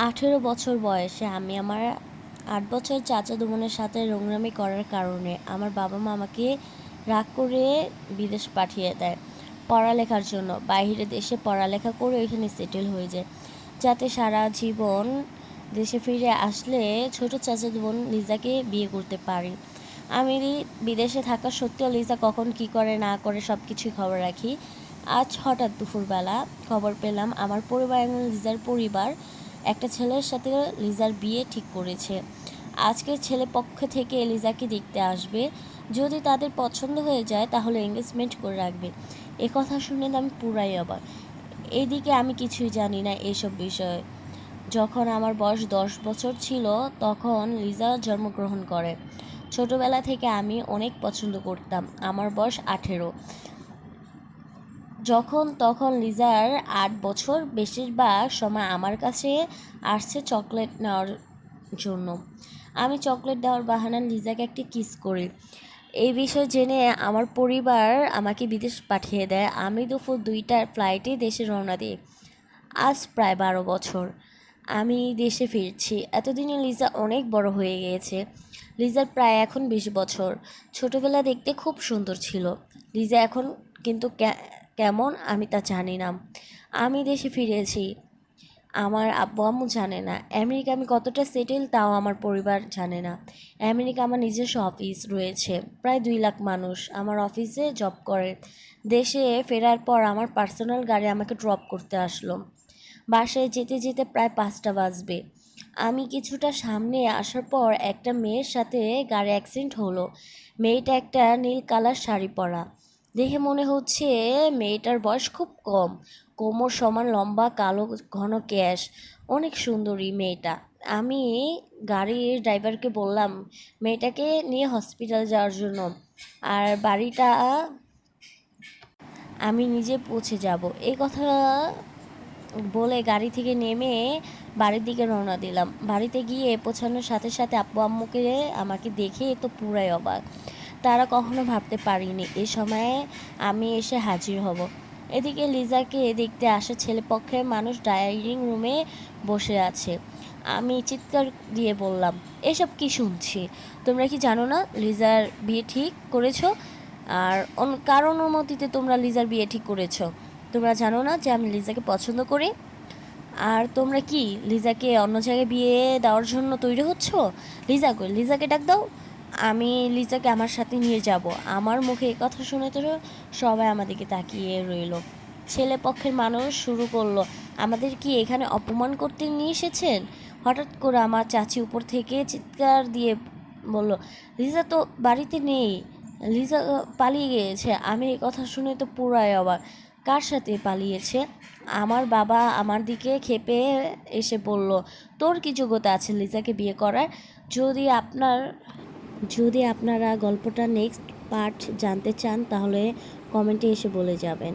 18 বছর বয়সে আমি আমার 8 বছর চাচাতো বোনের সাথে নোংরামি করার কারণে আমার বাবা মা আমাকে রাগ করে বিদেশ পাঠিয়ে দেয় পড়ালেখার জন্য। বাইরে দেশে পড়ালেখা করে ওইখানে সেটেল হয়ে যায়, যাতে সারা জীবন দেশে ফিরে আসলে ছোট চাচাতো বোন লিজাকে বিয়ে করতে পারি। আমি বিদেশে থাকা সত্ত্বেও লিজা কখন কী করে না করে সব কিছুই খবর রাখি। আজ হঠাৎ দুপুরবেলা খবর পেলাম আমার পরিবার এবং লিজার পরিবার একটা ছেলের সাথে লিজার বিয়ে ঠিক করেছে। আজকে ছেলে পক্ষ থেকে লিজাকে দেখতে আসবে, যদি তাদের পছন্দ হয়ে যায় তাহলে এঙ্গেজমেন্ট করে রাখবে। এ কথা শুনে আমি পুরাই অবাক। এদিকে আমি কিছুই জানি না এসব বিষয়ে। যখন আমার বয়স 10 বছর ছিল তখন লিজা জন্মগ্রহণ করে। ছোটবেলা থেকে আমি অনেক পছন্দ করতাম। আমার বয়স 18। যখন তখন লিজার 8 বছর। বেশিরভাগ সময় আমার কাছে আসছে চকলেট নেওয়ার জন্য। আমি চকলেট দেওয়ার বাহানায় লিজাকে একটি কিস করি। এই বিষয় জেনে আমার পরিবার আমাকে বিদেশ পাঠিয়ে দেয়। আমি দুপুর 2টার ফ্লাইটে দেশে রওনা দিই। আজ প্রায় 12 বছর আমি দেশে ফিরছি। এতদিনে লিজা অনেক বড় হয়ে গিয়েছে। লিজার প্রায় এখন 20 বছর। ছোটবেলা দেখতে খুব সুন্দর ছিল। লিজা এখন কিন্তু কেমন আমি তা জানি না। আমি দেশে ফিরেছি, আমার আব্বু আম্মু জানে না। আমেরিকা আমি কতটা সেটেল তাও আমার পরিবার জানে না। আমেরিকা আমার নিজস্ব অফিস রয়েছে, প্রায় 2 লাখ মানুষ আমার অফিসে জব করে। দেশে ফেরার পর আমার পার্সোনাল গাড়ি আমাকে ড্রপ করতে আসলো। বাসায় যেতে যেতে প্রায় 5টা বাজবে। আমি কিছুটা সামনে আসার পর একটা মেয়ের সাথে গাড়ি অ্যাক্সিডেন্ট হলো। মেয়েটা একটা নীল কালার শাড়ি পরা। দেখে মনে হচ্ছে মেয়েটার বয়স খুব কম। কোমর সমান লম্বা, কালো ঘন কেশ, অনেক সুন্দরী মেয়েটা। আমি গাড়ির ড্রাইভারকে বললাম মেয়েটাকে নিয়ে হসপিটাল যাওয়ার জন্য, আর বাড়িটা আমি নিজে পৌঁছে যাব। এই কথা বলে গাড়ি থেকে নেমে বাড়ির দিকে রওনা দিলাম। বাড়িতে গিয়ে পৌঁছানোর সাথে সাথে আব্বু আম্মুকে আমাকে দেখে তো পুরাই অবাক। তারা কখনো ভাবতে পারিনি এই সময়ে আমি এসে হাজির হব। এদিকে লিজাকে দেখতে আসা ছেলেপক্ষের মানুষ ডাইনিং রুমে বসে আছে। আমি চিৎকার দিয়ে বললাম, এসব কি শুনছি? তোমরা কি জানো না লিজার বিয়ে ঠিক করেছো? আর কার অনুমতিতে তোমরা লিজার বিয়ে ঠিক করেছো? তোমরা জানো না যে আমি লিজাকে পছন্দ করি? আর তোমরা কি লিজাকে অন্য জায়গায় বিয়ে দেওয়ার জন্য তৈরি হচ্ছ? লিজা কই? লিজাকে ডাক দাও, আমি লিজাকে আমার সাথে নিয়ে যাব। আমার মুখে এই কথা শুনে তো সবাই আমাদেরকে তাকিয়ে রইল। ছেলে পক্ষের মানুষ শুরু করলো, আমাদের কি এখানে অপমান করতে নিয়ে এসেছেন? হঠাৎ করে আমার চাচি উপর থেকে চিৎকার দিয়ে বলল, লিজা তো বাড়িতে নেই, লিজা পালিয়ে গিয়েছে। আমি এই কথা শুনে তো পুরাই অবাক। কার সাথে পালিয়েছে? আমার বাবা আমার দিকে ক্ষেপে এসে বলল, তোর কি যোগ্যতা আছে লিজাকে বিয়ে করার? যদি আপনার যদি আপনারা গল্পটা নেক্সট পার্ট জানতে চান তাহলে কমেন্টে এসে বলে যাবেন।